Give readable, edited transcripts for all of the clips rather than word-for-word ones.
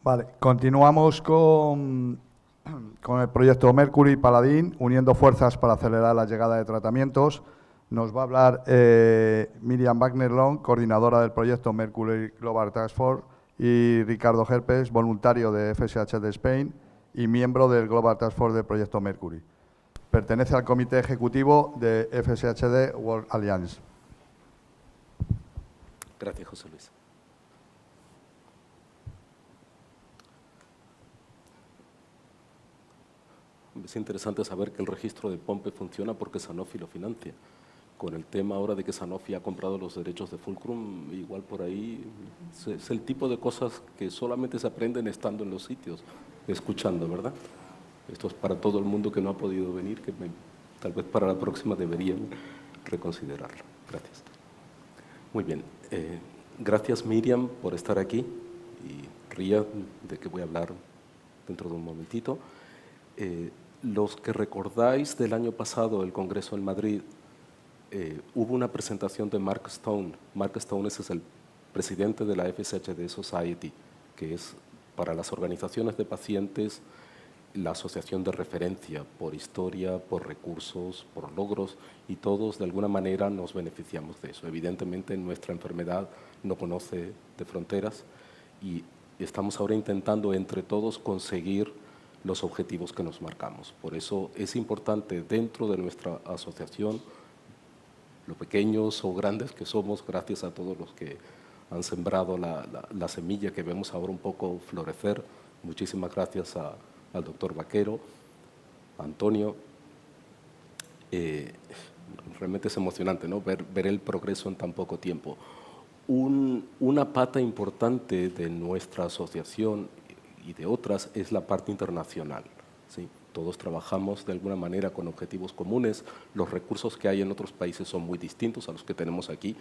Vale, continuamos con el proyecto Mercury Paladin, uniendo fuerzas para acelerar la llegada de tratamientos. Nos va a hablar Miriam Wagner-Long, coordinadora del proyecto Mercury Global Task Force, y Ricardo Herpes, voluntario de FSH de Spain y miembro del Global Task Force del proyecto Mercury. Pertenece al comité ejecutivo de FSHD World Alliance. Gracias, José Luis. Es interesante saber que el registro de Pompe funciona porque Sanofi lo financia. Con el tema ahora de que Sanofi ha comprado los derechos de Fulcrum, igual por ahí es el tipo de cosas que solamente se aprenden estando en los sitios, escuchando, ¿verdad? Esto es para todo el mundo que no ha podido venir, que tal vez para la próxima deberían reconsiderarlo. Gracias. Muy bien. Gracias, Miriam, por estar aquí, y Ría, de que voy a hablar dentro de un momentito. Los que recordáis del año pasado, el Congreso en Madrid, hubo una presentación de Mark Stone. Mark Stone es el presidente de la FSHD Society, que es para las organizaciones de pacientes la asociación de referencia por historia, por recursos, por logros, y todos de alguna manera nos beneficiamos de eso. Evidentemente nuestra enfermedad no conoce de fronteras y estamos ahora intentando entre todos conseguir los objetivos que nos marcamos. Por eso es importante dentro de nuestra asociación, lo pequeños o grandes que somos, gracias a todos los que han sembrado la semilla que vemos ahora un poco florecer. Muchísimas gracias al doctor Vaquero, a Antonio. Realmente es emocionante, ¿no? ver el progreso en tan poco tiempo. Una pata importante de nuestra asociación y de otras es la parte internacional, ¿sí? Todos trabajamos de alguna manera con objetivos comunes. Los recursos que hay en otros países son muy distintos a los que tenemos aquí,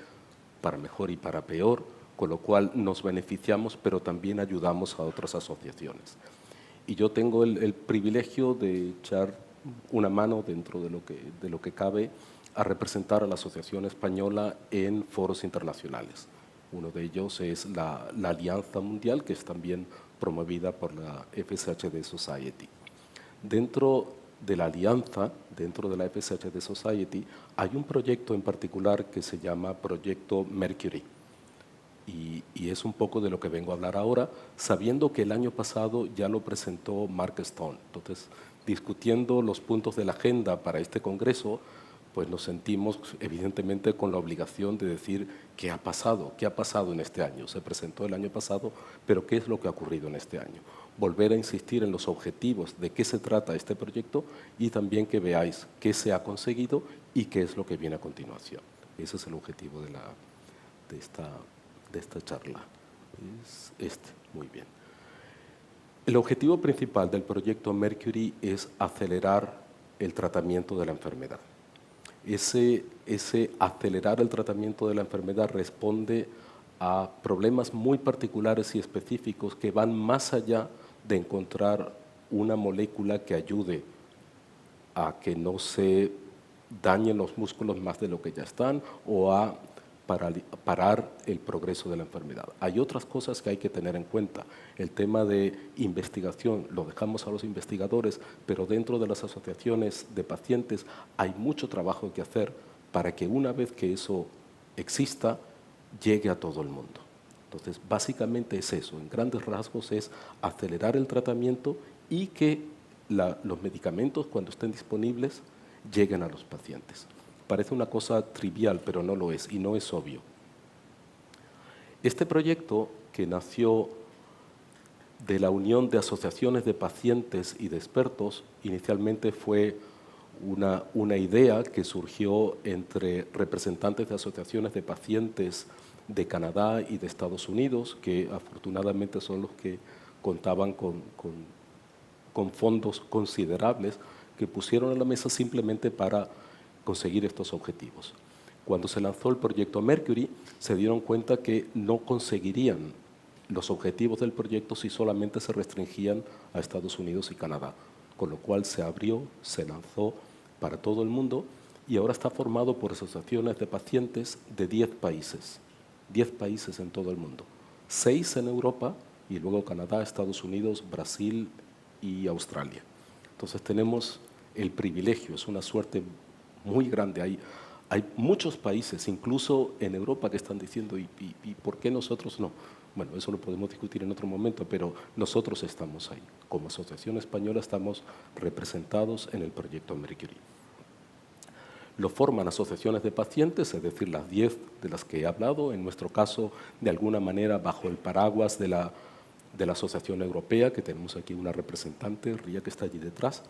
para mejor y para peor, con lo cual nos beneficiamos, pero también ayudamos a otras asociaciones. Y yo tengo el privilegio de echar una mano dentro de lo que cabe a representar a la Asociación Española en foros internacionales. Uno de ellos es la Alianza Mundial, que es también promovida por la FSHD Society. Dentro de la alianza, dentro de la FSHD Society, hay un proyecto en particular que se llama Proyecto Mercury. Y es un poco de lo que vengo a hablar ahora, sabiendo que el año pasado ya lo presentó Mark Stone. Entonces, discutiendo los puntos de la agenda para este congreso, pues nos sentimos evidentemente con la obligación de decir qué ha pasado en este año. Se presentó el año pasado, pero ¿qué es lo que ha ocurrido en este año? Volver a insistir en los objetivos de qué se trata este proyecto y también que veáis qué se ha conseguido y qué es lo que viene a continuación. Ese es el objetivo de esta charla. Es muy bien. El objetivo principal del proyecto Mercury es acelerar el tratamiento de la enfermedad. Ese acelerar el tratamiento de la enfermedad responde a problemas muy particulares y específicos que van más allá de encontrar una molécula que ayude a que no se dañen los músculos más de lo que ya están o a parar el progreso de la enfermedad. Hay otras cosas que hay que tener en cuenta. El tema de investigación lo dejamos a los investigadores, pero dentro de las asociaciones de pacientes hay mucho trabajo que hacer para que una vez que eso exista, llegue a todo el mundo. Entonces, básicamente es eso, en grandes rasgos es acelerar el tratamiento y que los medicamentos, cuando estén disponibles, lleguen a los pacientes. Parece una cosa trivial, pero no lo es, y no es obvio. Este proyecto, que nació de la unión de asociaciones de pacientes y de expertos, inicialmente fue una idea que surgió entre representantes de asociaciones de pacientes de Canadá y de Estados Unidos, que afortunadamente son los que contaban con fondos considerables que pusieron en la mesa simplemente para conseguir estos objetivos. Cuando se lanzó el proyecto Mercury, se dieron cuenta que no conseguirían los objetivos del proyecto si solamente se restringían a Estados Unidos y Canadá, con lo cual se abrió, se lanzó para todo el mundo y ahora está formado por asociaciones de pacientes de 10 países en todo el mundo, 6 en Europa y luego Canadá, Estados Unidos, Brasil y Australia. Entonces tenemos el privilegio, es una suerte muy grande. Hay muchos países, incluso en Europa, que están diciendo ¿y por qué nosotros no? Bueno, eso lo podemos discutir en otro momento, pero nosotros estamos ahí. Como Asociación Española estamos representados en el proyecto Mercury. Lo forman asociaciones de pacientes, es decir, las 10 de las que he hablado, en nuestro caso, de alguna manera, bajo el paraguas de la Asociación Europea, que tenemos aquí una representante, Ría, que está allí detrás.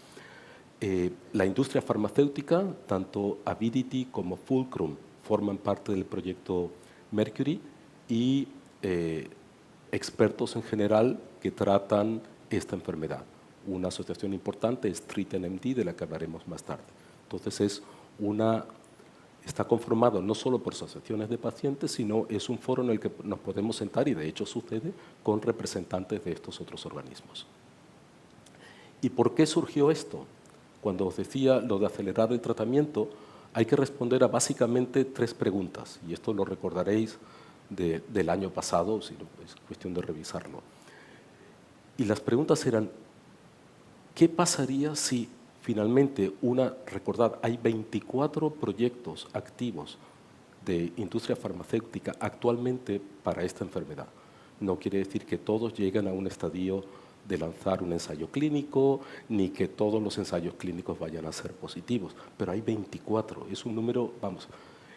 La industria farmacéutica, tanto Avidity como Fulcrum, forman parte del proyecto Mercury y expertos en general que tratan esta enfermedad. Una asociación importante es TreatMD, de la que hablaremos más tarde. Entonces, está conformado no solo por asociaciones de pacientes, sino es un foro en el que nos podemos sentar, y de hecho sucede, con representantes de estos otros organismos. ¿Y por qué surgió esto? Cuando os decía lo de acelerar el tratamiento, hay que responder a básicamente 3 preguntas, y esto lo recordaréis del año pasado, si no, es cuestión de revisarlo. Y las preguntas eran, ¿qué pasaría si finalmente recordad, hay 24 proyectos activos de industria farmacéutica actualmente para esta enfermedad? No quiere decir que todos lleguen a un estadio de lanzar un ensayo clínico, ni que todos los ensayos clínicos vayan a ser positivos, pero hay 24, es un número, vamos,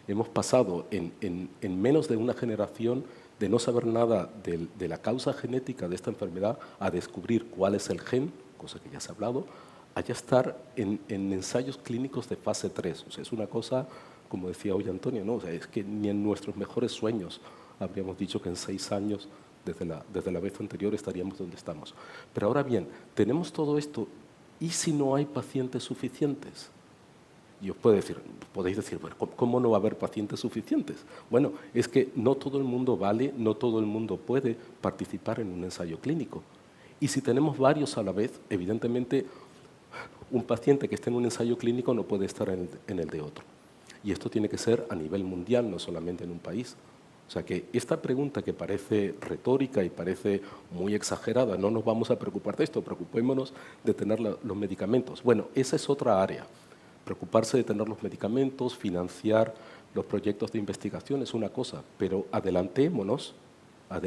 hemos pasado en menos de una generación de no saber nada de la causa genética de esta enfermedad a descubrir cuál es el gen, cosa que ya se ha hablado, a ya estar en ensayos clínicos de fase 3. O sea, es una cosa, como decía hoy Antonio, ¿no? O sea, es que ni en nuestros mejores sueños habríamos dicho que en 6 años, desde la vez anterior, estaríamos donde estamos. Pero ahora bien, tenemos todo esto, ¿y si no hay pacientes suficientes? Y os podéis decir, bueno, ¿cómo no va a haber pacientes suficientes? Bueno, es que no todo el mundo vale, no todo el mundo puede participar en un ensayo clínico. Y si tenemos varios a la vez, evidentemente, un paciente que esté en un ensayo clínico no puede estar en el de otro. Y esto tiene que ser a nivel mundial, no solamente en un país. O sea que esta pregunta, que parece retórica y parece muy exagerada, no nos vamos a preocupar de esto, preocupémonos de tener los medicamentos. Bueno, esa es otra área. Preocuparse de tener los medicamentos, financiar los proyectos de investigación es una cosa, pero adelantémonos a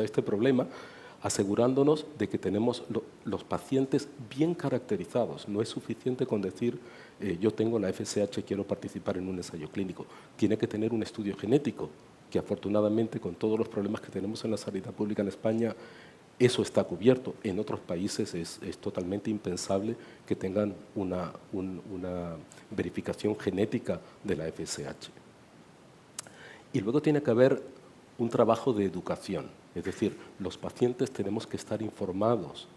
este problema, asegurándonos de que tenemos los pacientes bien caracterizados. No es suficiente con decir, yo tengo la FSH, quiero participar en un ensayo clínico. Tiene que tener un estudio genético, que afortunadamente, con todos los problemas que tenemos en la sanidad pública en España, eso está cubierto. En otros países es totalmente impensable que tengan una verificación genética de la FSH. Y luego tiene que haber un trabajo de educación. Es decir, los pacientes tenemos que estar informados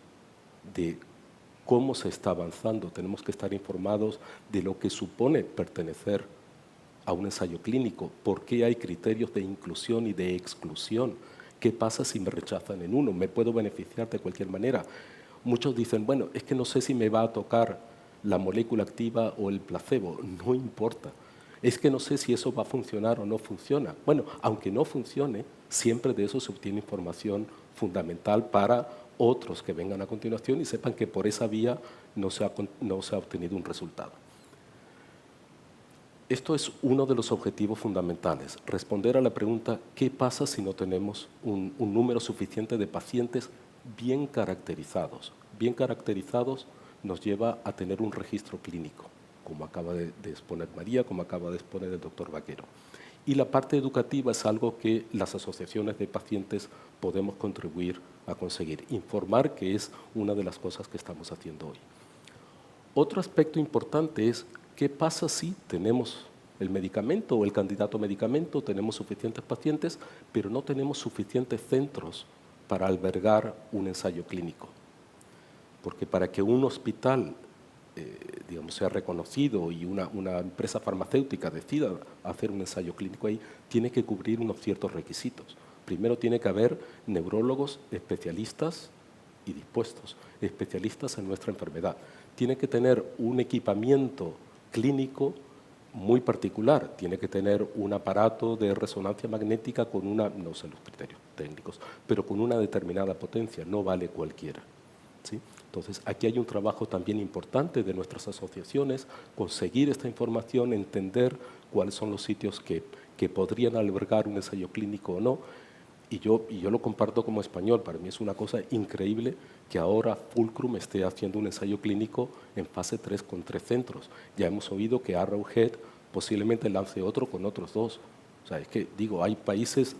de cómo se está avanzando, tenemos que estar informados de lo que supone pertenecer a un ensayo clínico, por qué hay criterios de inclusión y de exclusión, qué pasa si me rechazan en uno, me puedo beneficiar de cualquier manera. Muchos dicen, bueno, es que no sé si me va a tocar la molécula activa o el placebo, no importa. Es que no sé si eso va a funcionar o no funciona. Bueno, aunque no funcione, siempre de eso se obtiene información fundamental para otros que vengan a continuación y sepan que por esa vía no se ha obtenido un resultado. Esto es uno de los objetivos fundamentales, responder a la pregunta, ¿qué pasa si no tenemos un número suficiente de pacientes bien caracterizados? Bien caracterizados nos lleva a tener un registro clínico, como acaba de exponer María, como acaba de exponer el doctor Vaquero. Y la parte educativa es algo que las asociaciones de pacientes podemos contribuir a conseguir, informar, que es una de las cosas que estamos haciendo hoy. Otro aspecto importante es qué pasa si tenemos el medicamento o el candidato a medicamento, tenemos suficientes pacientes, pero no tenemos suficientes centros para albergar un ensayo clínico. Porque para que un hospital sea reconocido y una empresa farmacéutica decida hacer un ensayo clínico ahí, tiene que cubrir unos ciertos requisitos. Primero tiene que haber neurólogos especialistas y dispuestos, especialistas en nuestra enfermedad. Tiene que tener un equipamiento clínico muy particular. Tiene que tener un aparato de resonancia magnética con una, no sé los criterios técnicos, pero con una determinada potencia, no vale cualquiera, ¿sí? Entonces, aquí hay un trabajo también importante de nuestras asociaciones, conseguir esta información, entender cuáles son los sitios que podrían albergar un ensayo clínico o no. Y yo lo comparto como español. Para mí es una cosa increíble que ahora Fulcrum esté haciendo un ensayo clínico en fase 3 con 3 centros. Ya hemos oído que Arrowhead posiblemente lance otro con otros 2. O sea, es que, digo, hay países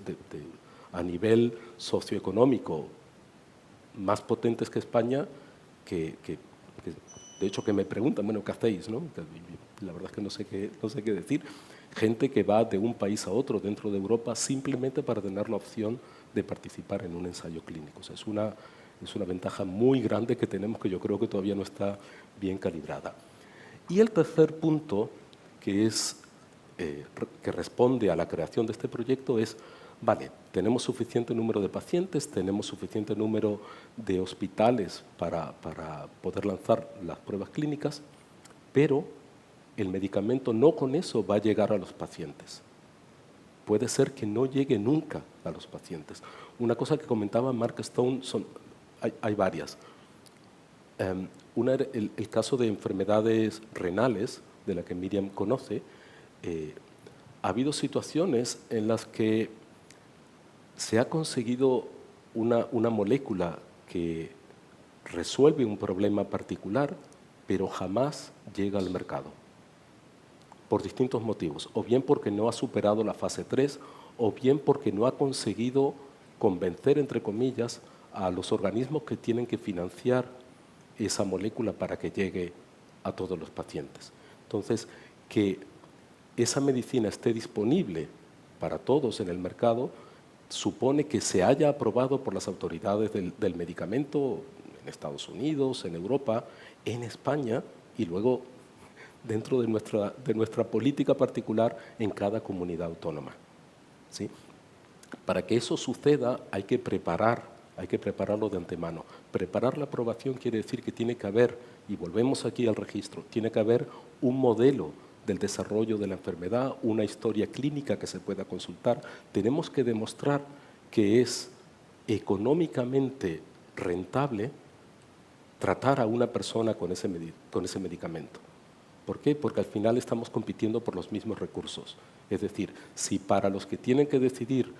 a nivel socioeconómico más potentes que España que de hecho, que me preguntan, bueno, ¿qué hacéis? ¿No? La verdad es que no sé qué decir. Gente que va de un país a otro dentro de Europa simplemente para tener la opción de participar en un ensayo clínico. O sea, es una ventaja muy grande que tenemos, que yo creo que todavía no está bien calibrada. Y el tercer punto, que responde a la creación de este proyecto, es, vale, tenemos suficiente número de pacientes, tenemos suficiente número de hospitales para poder lanzar las pruebas clínicas, pero el medicamento no con eso va a llegar a los pacientes. Puede ser que no llegue nunca a los pacientes. Una cosa que comentaba Mark Stone, hay varias. Una era el caso de enfermedades renales, de la que Miriam conoce. Ha habido situaciones en las que se ha conseguido una molécula que resuelve un problema particular, pero jamás llega al mercado, por distintos motivos, o bien porque no ha superado la fase 3, o bien porque no ha conseguido convencer, entre comillas, a los organismos que tienen que financiar esa molécula para que llegue a todos los pacientes. Entonces, que esa medicina esté disponible para todos en el mercado supone que se haya aprobado por las autoridades del medicamento en Estados Unidos, en Europa, en España y luego dentro de nuestra política particular en cada comunidad autónoma, ¿sí? Para que eso suceda hay que prepararlo de antemano. Preparar la aprobación quiere decir que tiene que haber, y volvemos aquí al registro, tiene que haber un modelo del desarrollo de la enfermedad, una historia clínica que se pueda consultar. Tenemos que demostrar que es económicamente rentable tratar a una persona con ese medicamento. ¿Por qué? Porque al final estamos compitiendo por los mismos recursos. Es decir, si para los que tienen que decidir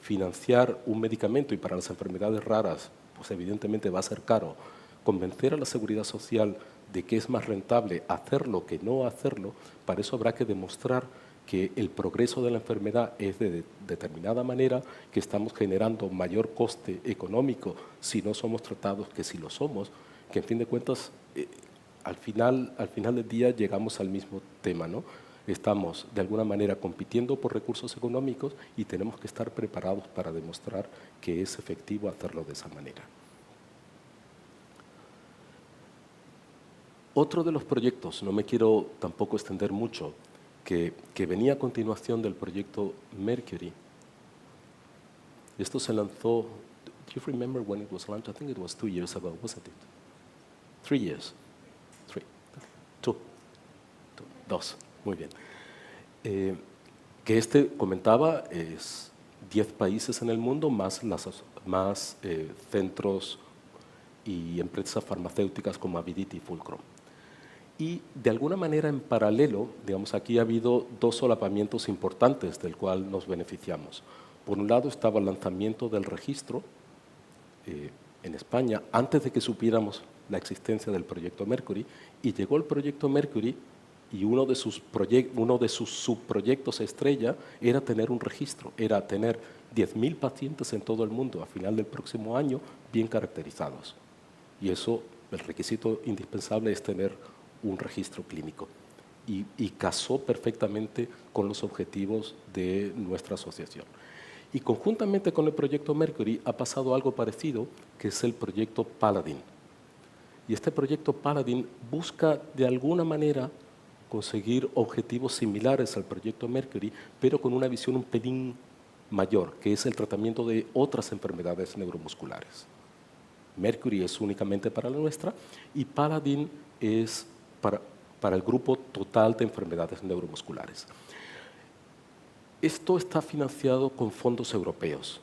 financiar un medicamento y para las enfermedades raras, pues evidentemente va a ser caro, convencer a la Seguridad Social de que es más rentable hacerlo que no hacerlo, para eso habrá que demostrar que el progreso de la enfermedad es de determinada manera, que estamos generando mayor coste económico si no somos tratados que si lo somos, que en fin de cuentas al final del día llegamos al mismo tema, ¿no? Estamos de alguna manera compitiendo por recursos económicos y tenemos que estar preparados para demostrar que es efectivo hacerlo de esa manera. Otro de los proyectos, no me quiero tampoco extender mucho, que venía a continuación del proyecto Mercury. Esto se lanzó, do you remember when it was launched? I think it was 2 years ago, wasn't it? 3 years. 2, muy bien. Que comentaba es 10 países en el mundo más centros y empresas farmacéuticas como Avidity y Fulcrum. Y de alguna manera en paralelo, digamos, aquí ha habido 2 solapamientos importantes del cual nos beneficiamos. Por un lado estaba el lanzamiento del registro en España antes de que supiéramos la existencia del proyecto Mercury, y llegó el proyecto Mercury y uno de sus subproyectos estrella era tener un registro, era tener 10.000 pacientes en todo el mundo a final del próximo año bien caracterizados. Y eso, el requisito indispensable es tener un registro clínico. Y casó perfectamente con los objetivos de nuestra asociación. Y conjuntamente con el proyecto Mercury ha pasado algo parecido, que es el proyecto Paladin. Y este proyecto Paladin busca de alguna manera conseguir objetivos similares al proyecto Mercury, pero con una visión un pelín mayor, que es el tratamiento de otras enfermedades neuromusculares. Mercury es únicamente para la nuestra y Paladin es para el grupo total de enfermedades neuromusculares. Esto está financiado con fondos europeos.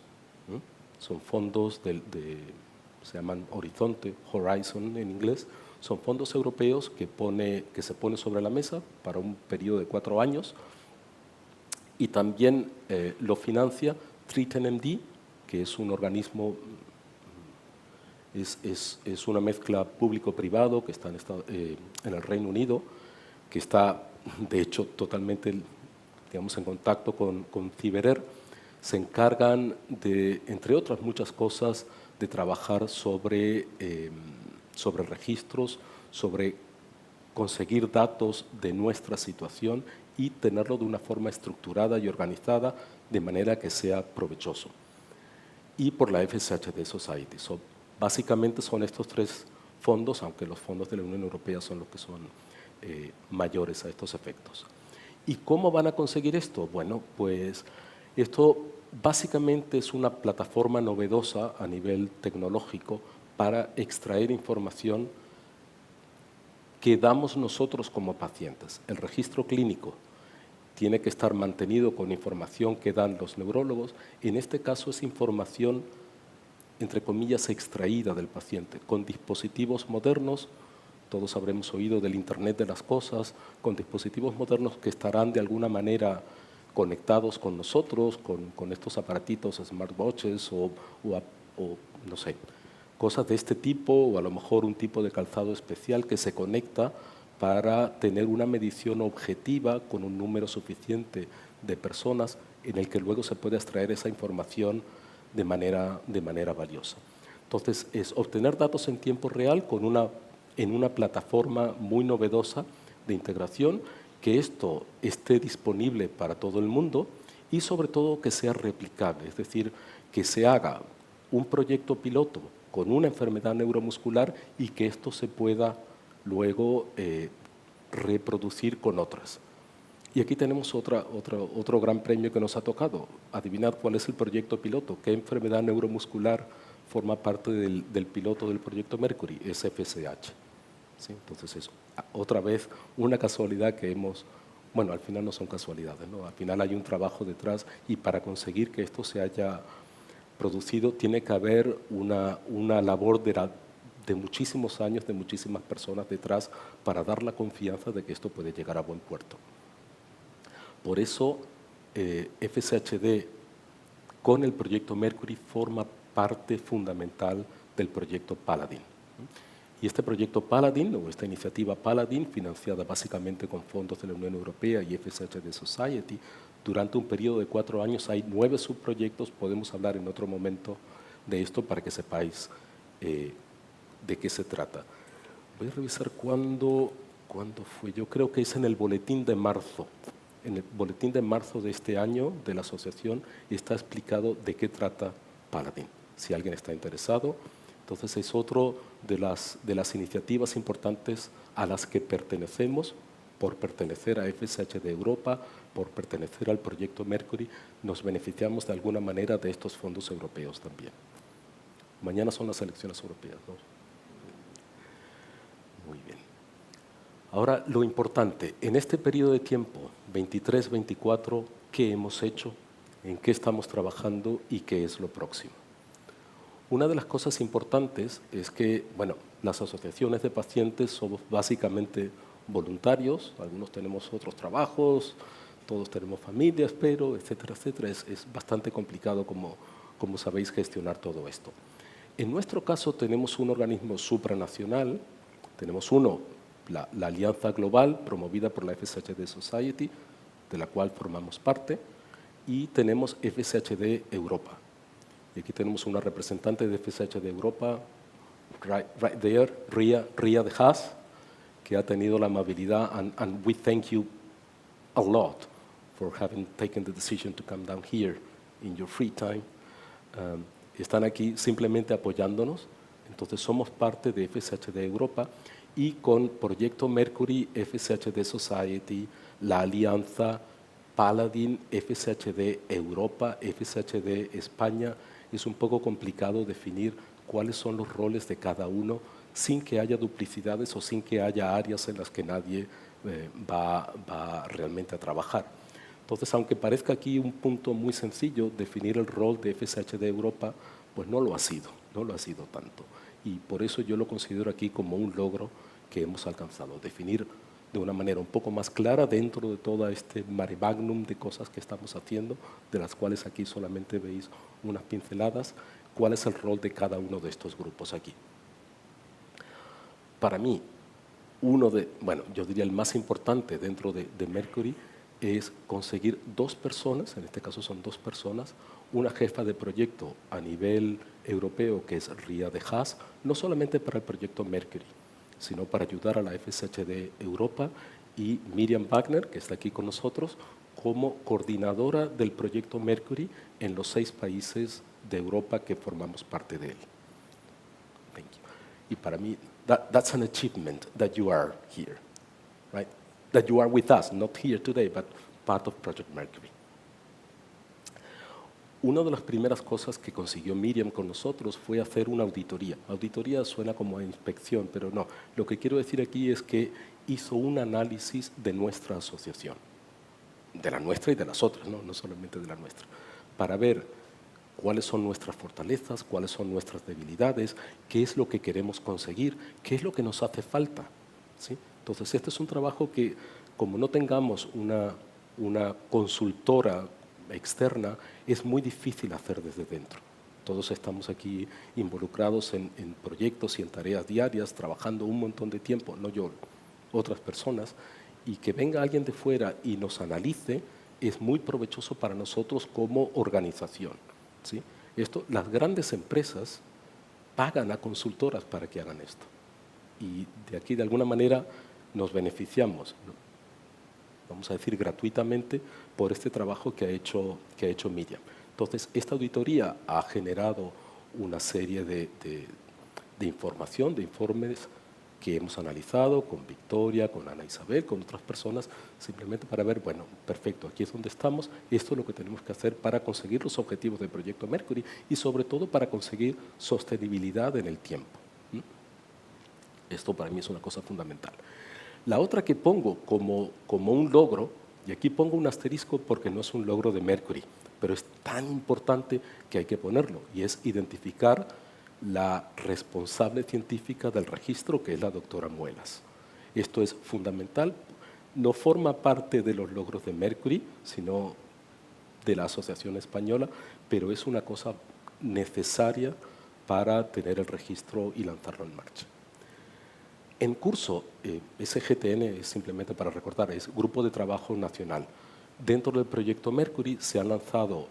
Son fondos se llaman Horizonte, Horizon en inglés. Son fondos europeos que se ponen sobre la mesa para un periodo de 4 años y también lo financia TreatMD, que es un organismo, es una mezcla público-privado que está en el Reino Unido, que está de hecho totalmente, digamos, en contacto con CiberAir. Se encargan de, entre otras muchas cosas, de trabajar sobre registros, sobre conseguir datos de nuestra situación y tenerlo de una forma estructurada y organizada de manera que sea provechoso. Y por la FSHD Society. Básicamente son estos 3 fondos, aunque los fondos de la Unión Europea son los que son mayores a estos efectos. ¿Y cómo van a conseguir esto? Bueno, pues esto básicamente es una plataforma novedosa a nivel tecnológico para extraer información que damos nosotros como pacientes. El registro clínico tiene que estar mantenido con información que dan los neurólogos. En este caso es información, entre comillas, extraída del paciente, con dispositivos modernos. Todos habremos oído del Internet de las cosas, con dispositivos modernos que estarán de alguna manera conectados con nosotros, con estos aparatitos, smartwatches o no sé, cosas de este tipo, o a lo mejor un tipo de calzado especial que se conecta para tener una medición objetiva con un número suficiente de personas en el que luego se puede extraer esa información de manera valiosa. Entonces, es obtener datos en tiempo real en una plataforma muy novedosa de integración, que esto esté disponible para todo el mundo y sobre todo que sea replicable, es decir, que se haga un proyecto piloto con una enfermedad neuromuscular y que esto se pueda luego reproducir con otras. Y aquí tenemos otro gran premio que nos ha tocado. Adivinad cuál es el proyecto piloto, qué enfermedad neuromuscular forma parte del piloto del proyecto Mercury, es FSH. ¿Sí? Entonces es otra vez una casualidad que bueno, al final no son casualidades, ¿no? Al final hay un trabajo detrás y para conseguir que esto se haya producido tiene que haber una labor de muchísimos años, de muchísimas personas detrás para dar la confianza de que esto puede llegar a buen puerto. Por eso FSHD con el proyecto Mercury forma parte fundamental del proyecto Paladin. Y este proyecto Paladin, o esta iniciativa Paladin, financiada básicamente con fondos de la Unión Europea y FSHD Society, durante un periodo de 4 años hay 9 subproyectos. Podemos hablar en otro momento de esto para que sepáis de qué se trata. Voy a revisar cuándo fue. Yo creo que es en el boletín de marzo. En el boletín de marzo de este año de la asociación está explicado de qué trata Paladin. Si alguien está interesado, entonces es otro de las iniciativas importantes a las que pertenecemos, por pertenecer a FSHD Europa, por pertenecer al proyecto Mercury, nos beneficiamos de alguna manera de estos fondos europeos también. Mañana son las elecciones europeas, ¿no? Muy bien. Ahora, lo importante, en este periodo de tiempo, 23-24, ¿qué hemos hecho? ¿En qué estamos trabajando? ¿Y qué es lo próximo? Una de las cosas importantes es que, bueno, las asociaciones de pacientes somos básicamente voluntarios, algunos tenemos otros trabajos, todos tenemos familias, pero etcétera, etcétera. Es bastante complicado, como sabéis, gestionar todo esto. En nuestro caso tenemos un organismo supranacional, tenemos la Alianza Global promovida por la FSHD Society, de la cual formamos parte, y tenemos FSHD Europa. Y aquí tenemos una representante de FSHD Europa, right there, Ria de Haas, que ha tenido la amabilidad, and we thank you a lot for having taken the decision to come down here in your free time. Están aquí simplemente apoyándonos. Entonces somos parte de FSHD Europa y con Proyecto Mercury, FSHD Society, la Alianza, Paladin, FSHD Europa, FSHD España, es un poco complicado definir cuáles son los roles de cada uno sin que haya duplicidades o sin que haya áreas en las que nadie va realmente a trabajar. Entonces, aunque parezca aquí un punto muy sencillo, definir el rol de FSH de Europa, pues no lo ha sido tanto. Y por eso yo lo considero aquí como un logro que hemos alcanzado, definir de una manera un poco más clara dentro de todo este mare magnum de cosas que estamos haciendo, de las cuales aquí solamente veis unas pinceladas, cuál es el rol de cada uno de estos grupos aquí. Para mí, yo diría el más importante dentro de Mercury es conseguir 2 personas, en este caso son 2 personas, una jefa de proyecto a nivel europeo que es Ria de Haas, no solamente para el proyecto Mercury, sino para ayudar a la FSH de Europa, y Miriam Wagner, que está aquí con nosotros, como coordinadora del proyecto Mercury en los 6 países de Europa que formamos parte de él. Thank you. Y para mí, that's an achievement that you are here, right? That you are with us, not here today, but part of Project Mercury. Una de las primeras cosas que consiguió Miriam con nosotros fue hacer una auditoría. Auditoría suena como a inspección, pero no. Lo que quiero decir aquí es que hizo un análisis de nuestra asociación, de la nuestra y de las otras, no solamente de la nuestra, para ver cuáles son nuestras fortalezas, cuáles son nuestras debilidades, qué es lo que queremos conseguir, qué es lo que nos hace falta, ¿sí? Entonces, este es un trabajo que, como no tengamos una consultora externa, es muy difícil hacer desde dentro. Todos estamos aquí involucrados en proyectos y en tareas diarias, trabajando un montón de tiempo, no yo, otras personas, y que venga alguien de fuera y nos analice es muy provechoso para nosotros como organización, ¿sí? Las grandes empresas pagan a consultoras para que hagan esto, y de aquí de alguna manera nos beneficiamos, vamos a decir gratuitamente, por este trabajo que ha hecho Miriam. Entonces, esta auditoría ha generado una serie de información, de informes que hemos analizado con Victoria, con Ana Isabel, con otras personas, simplemente para ver, bueno, perfecto, aquí es donde estamos, esto es lo que tenemos que hacer para conseguir los objetivos del proyecto Mercury y sobre todo para conseguir sostenibilidad en el tiempo. Esto para mí es una cosa fundamental. La otra que pongo como un logro, y aquí pongo un asterisco porque no es un logro de Mercury, pero es tan importante que hay que ponerlo, y es identificar la responsable científica del registro, que es la doctora Muelas. Esto es fundamental, no forma parte de los logros de Mercury, sino de la Asociación Española, pero es una cosa necesaria para tener el registro y lanzarlo en marcha. En curso, SGTN es simplemente para recordar, es Grupo de Trabajo Nacional. Dentro del proyecto Mercury se han lanzado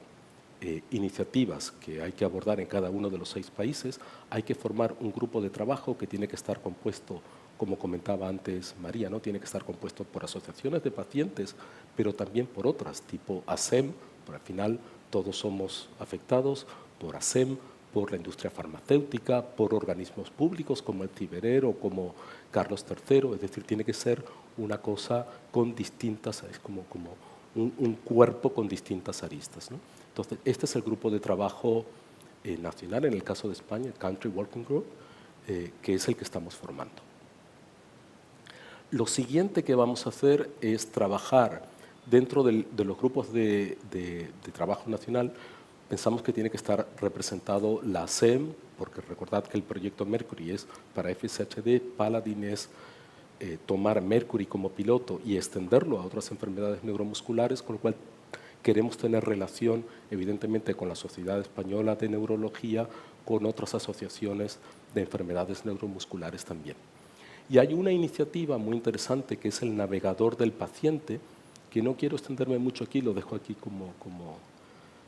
iniciativas que hay que abordar en cada uno de los 6 países. Hay que formar un grupo de trabajo que tiene que estar compuesto, como comentaba antes María, ¿no? Tiene que estar compuesto por asociaciones de pacientes, pero también por otras, tipo ASEM, por al final todos somos afectados, por ASEM, por la industria farmacéutica, por organismos públicos como el Ciberer o como Carlos III, es decir, tiene que ser una cosa con distintas, es como un cuerpo con distintas aristas, ¿no? Entonces, este es el grupo de trabajo nacional, en el caso de España, el Country Working Group, que es el que estamos formando. Lo siguiente que vamos a hacer es trabajar dentro de los grupos de trabajo nacional. Pensamos que tiene que estar representado la SEM, porque recordad que el proyecto Mercury es para FSHD, Paladin es tomar Mercury como piloto y extenderlo a otras enfermedades neuromusculares, con lo cual queremos tener relación, evidentemente, con la Sociedad Española de Neurología, con otras asociaciones de enfermedades neuromusculares también. Y hay una iniciativa muy interesante que es el navegador del paciente, que no quiero extenderme mucho aquí, lo dejo aquí como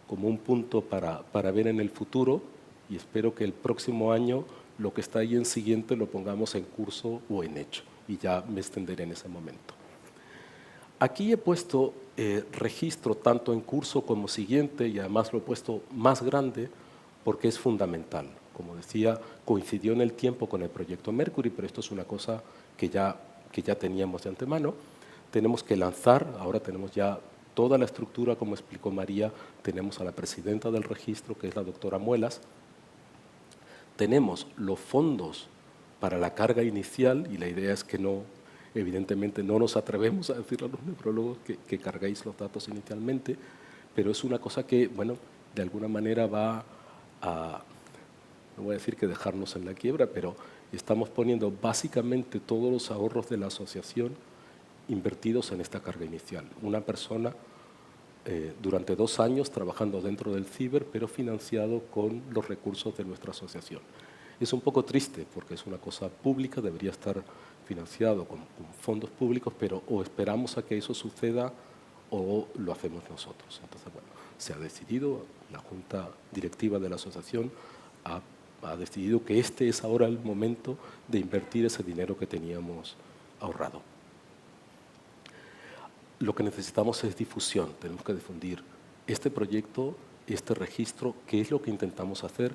un punto para ver en el futuro, y espero que el próximo año lo que está ahí en siguiente lo pongamos en curso o en hecho, y ya me extenderé en ese momento. Aquí he puesto registro tanto en curso como siguiente, y además lo he puesto más grande porque es fundamental. Como decía, coincidió en el tiempo con el proyecto Mercury, pero esto es una cosa que ya teníamos de antemano. Tenemos que lanzar, ahora tenemos ya toda la estructura, como explicó María, tenemos a la presidenta del registro, que es la doctora Muelas, tenemos los fondos para la carga inicial, y la idea es que no Evidentemente no nos atrevemos a decirle a los nefrólogos que carguéis los datos inicialmente, pero es una cosa que, bueno, de alguna manera va a, no voy a decir que dejarnos en la quiebra, pero estamos poniendo básicamente todos los ahorros de la asociación invertidos en esta carga inicial. Una persona durante 2 años trabajando dentro del ciber, pero financiado con los recursos de nuestra asociación. Es un poco triste porque es una cosa pública, debería estar financiado con fondos públicos, pero o esperamos a que eso suceda o lo hacemos nosotros. Entonces, bueno, se ha decidido, la Junta Directiva de la asociación ha decidido que este es ahora el momento de invertir ese dinero que teníamos ahorrado. Lo que necesitamos es difusión, tenemos que difundir este proyecto, este registro, que es lo que intentamos hacer.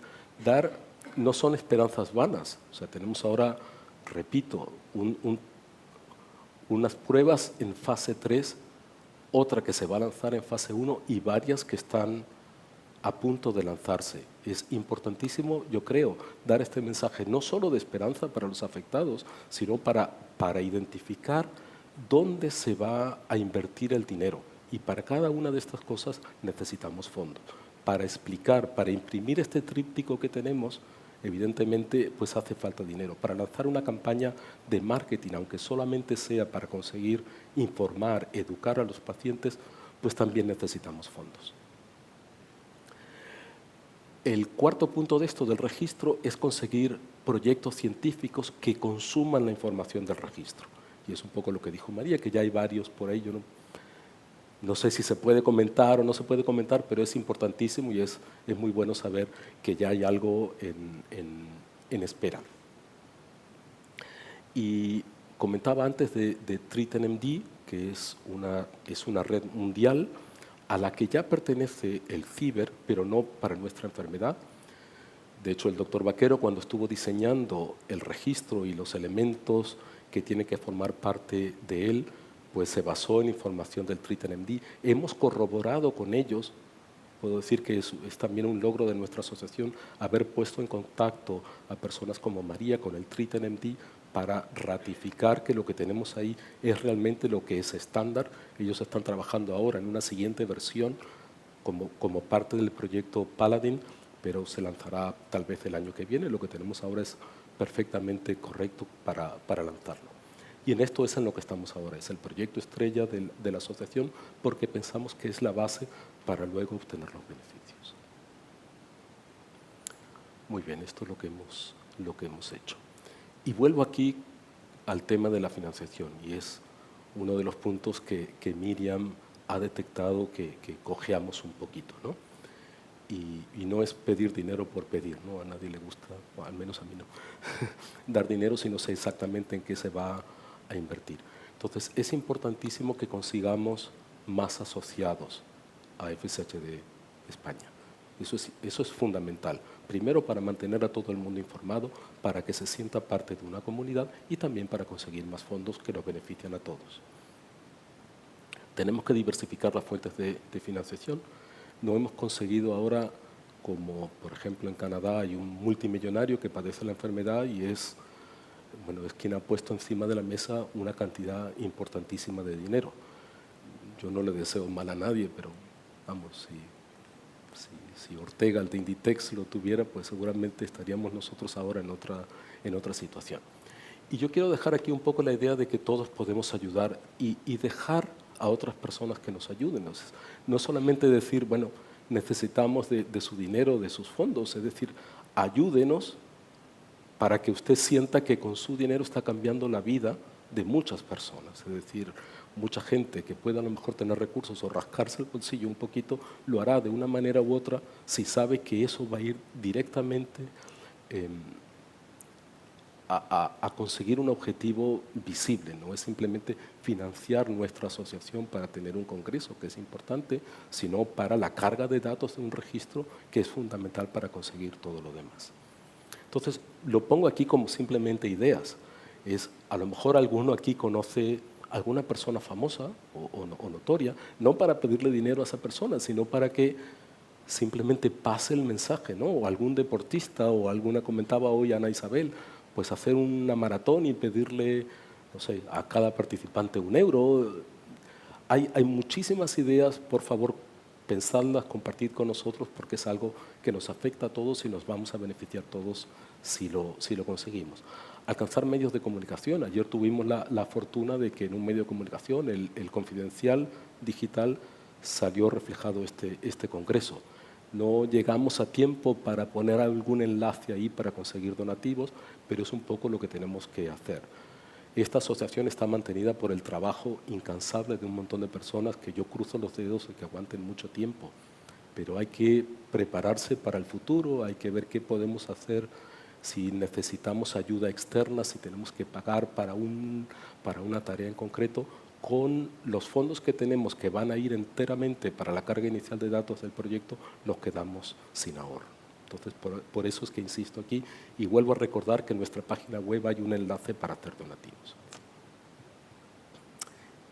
No son esperanzas vanas, o sea, tenemos ahora, repito, unas pruebas en fase 3, otra que se va a lanzar en fase 1 y varias que están a punto de lanzarse. Es importantísimo, yo creo, dar este mensaje no solo de esperanza para los afectados, sino para identificar dónde se va a invertir el dinero. Y para cada una de estas cosas necesitamos fondos. Para explicar, para imprimir este tríptico que tenemos, evidentemente pues hace falta dinero. Para lanzar una campaña de marketing, aunque solamente sea para conseguir informar, educar a los pacientes, pues también necesitamos fondos. El cuarto punto de esto del registro es conseguir proyectos científicos que consuman la información del registro. Y es un poco lo que dijo María, que ya hay varios por ahí. Yo no sé si se puede comentar o no se puede comentar, pero es importantísimo y es muy bueno saber que ya hay algo en espera. Y comentaba antes de TreatMD, que es una red mundial a la que ya pertenece el ciber, pero no para nuestra enfermedad. De hecho, el doctor Vaquero, cuando estuvo diseñando el registro y los elementos que tiene que formar parte de él, pues se basó en información del TreatMD. Hemos corroborado con ellos, puedo decir que es también un logro de nuestra asociación, haber puesto en contacto a personas como María con el TreatMD para ratificar que lo que tenemos ahí es realmente lo que es estándar. Ellos están trabajando ahora en una siguiente versión como parte del proyecto Paladin, pero se lanzará tal vez el año que viene. Lo que tenemos ahora es perfectamente correcto para lanzarlo. Y en esto es en lo que estamos ahora, es el proyecto estrella de la asociación, porque pensamos que es la base para luego obtener los beneficios. Muy bien, esto es lo que hemos hecho. Y vuelvo aquí al tema de la financiación, y es uno de los puntos que Miriam ha detectado que cojeamos un poquito, ¿no? Y no es pedir dinero por pedir, ¿no? A nadie le gusta, o al menos a mí no, dar dinero si no sé exactamente en qué se va a invertir. Entonces, es importantísimo que consigamos más asociados a FSHD España. Eso es fundamental. Primero, para mantener a todo el mundo informado, para que se sienta parte de una comunidad y también para conseguir más fondos que nos benefician a todos. Tenemos que diversificar las fuentes de financiación. No hemos conseguido ahora, como por ejemplo en Canadá hay un multimillonario que padece la enfermedad y es quien ha puesto encima de la mesa una cantidad importantísima de dinero. Yo no le deseo mal a nadie, pero vamos, si Ortega, el de Inditex, lo tuviera, pues seguramente estaríamos nosotros ahora en otra situación. Y yo quiero dejar aquí un poco la idea de que todos podemos ayudar y dejar a otras personas que nos ayuden. No solamente decir, bueno, necesitamos de su dinero, de sus fondos, es decir, ayúdenos para que usted sienta que con su dinero está cambiando la vida de muchas personas. Es decir, mucha gente que pueda a lo mejor tener recursos o rascarse el bolsillo un poquito, lo hará de una manera u otra si sabe que eso va a ir directamente a conseguir un objetivo visible. No es simplemente financiar nuestra asociación para tener un congreso, que es importante, sino para la carga de datos de un registro que es fundamental para conseguir todo lo demás. Entonces, lo pongo aquí como simplemente ideas. A lo mejor alguno aquí conoce alguna persona famosa o notoria, no para pedirle dinero a esa persona, sino para que simplemente pase el mensaje, ¿no? O algún deportista, o alguna, comentaba hoy Ana Isabel, pues hacer una maratón y pedirle, no sé, a cada participante €1. Hay muchísimas ideas, por favor, pensadlas, compartid con nosotros porque es algo que nos afecta a todos y nos vamos a beneficiar todos si lo conseguimos. Alcanzar medios de comunicación. Ayer tuvimos la fortuna de que en un medio de comunicación, el Confidencial Digital, salió reflejado este congreso. No llegamos a tiempo para poner algún enlace ahí para conseguir donativos, pero es un poco lo que tenemos que hacer. Esta asociación está mantenida por el trabajo incansable de un montón de personas que yo cruzo los dedos y que aguanten mucho tiempo. Pero hay que prepararse para el futuro, hay que ver qué podemos hacer si necesitamos ayuda externa, si tenemos que pagar para una tarea en concreto. Con los fondos que tenemos, que van a ir enteramente para la carga inicial de datos del proyecto, nos quedamos sin ahorro. Entonces, por eso es que insisto aquí y vuelvo a recordar que en nuestra página web hay un enlace para hacer donativos.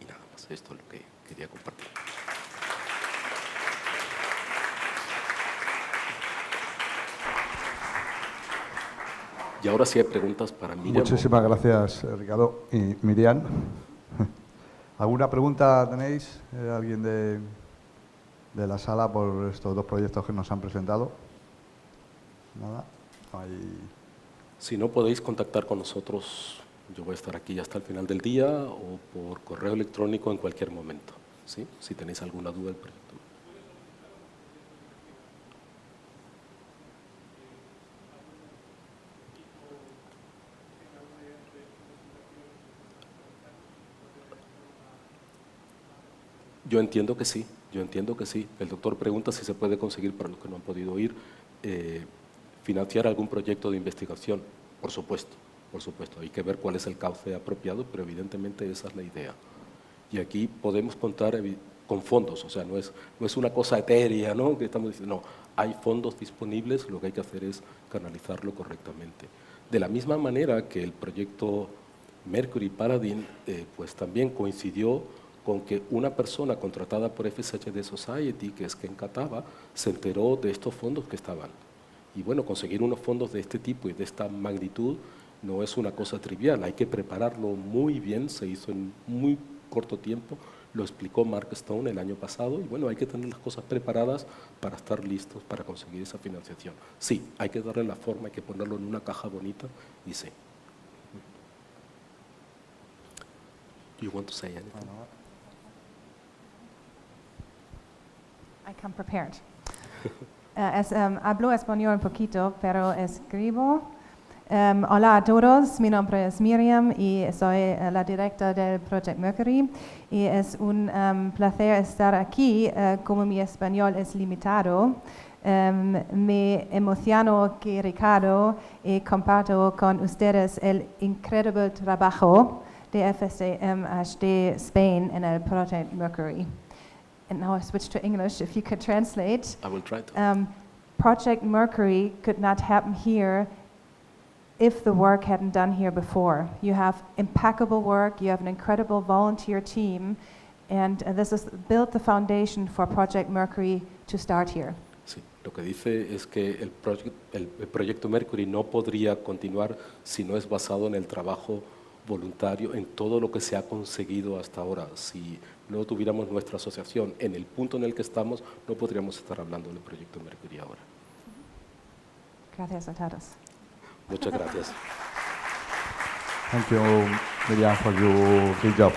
Y nada más, esto es lo que quería compartir. Y ahora sí hay preguntas para Miriam. Muchísimas gracias, Ricardo. Y Miriam, ¿alguna pregunta tenéis? ¿Alguien de la sala por estos dos proyectos que nos han presentado? Nada. Si no, podéis contactar con nosotros. Yo voy a estar aquí hasta el final del día o por correo electrónico en cualquier momento, ¿sí? Si tenéis alguna duda del proyecto. Yo entiendo que sí, El doctor pregunta si se puede conseguir, para los que no han podido ir, financiar algún proyecto de investigación. Por supuesto. Hay que ver cuál es el cauce apropiado, pero evidentemente esa es la idea. Y aquí podemos contar con fondos, o sea, no es una cosa etérea, ¿no?, que estamos diciendo, no, hay fondos disponibles, lo que hay que hacer es canalizarlo correctamente. De la misma manera que el proyecto Mercury Paladin, pues también coincidió con que una persona contratada por FSHD Society, que es Ken Kataba, se enteró de estos fondos que estaban. Y bueno, conseguir unos fondos de este tipo y de esta magnitud no es una cosa trivial, hay que prepararlo muy bien, se hizo en muy corto tiempo, lo explicó Mark Stone el año pasado, y bueno, hay que tener las cosas preparadas para estar listos para conseguir esa financiación. Sí, hay que darle la forma, hay que ponerlo en una caja bonita, y sí. Do you want to say anything? I come prepared. Hablo español un poquito, pero escribo. Hola a todos, mi nombre es Miriam y soy la directora del Project Mercury. Y es un placer estar aquí, como mi español es limitado. Me emociono que Ricardo y comparto con ustedes el increíble trabajo de FSMHD Spain en el Project Mercury. And now I switch to English, if you could translate. I will try to. Project Mercury could not happen here if the work hadn't done here before. You have impeccable work, you have an incredible volunteer team, and this has built the foundation for Project Mercury to start here. Sí, lo que dice es que el proyecto Mercury no podría continuar si no es basado en el trabajo voluntario, en todo lo que se ha conseguido hasta ahora. Si no tuviéramos nuestra asociación en el punto en el que estamos, no podríamos estar hablando del proyecto Mercury ahora. Gracias a todos. Muchas gracias. Thank you, Miriam, for your great job.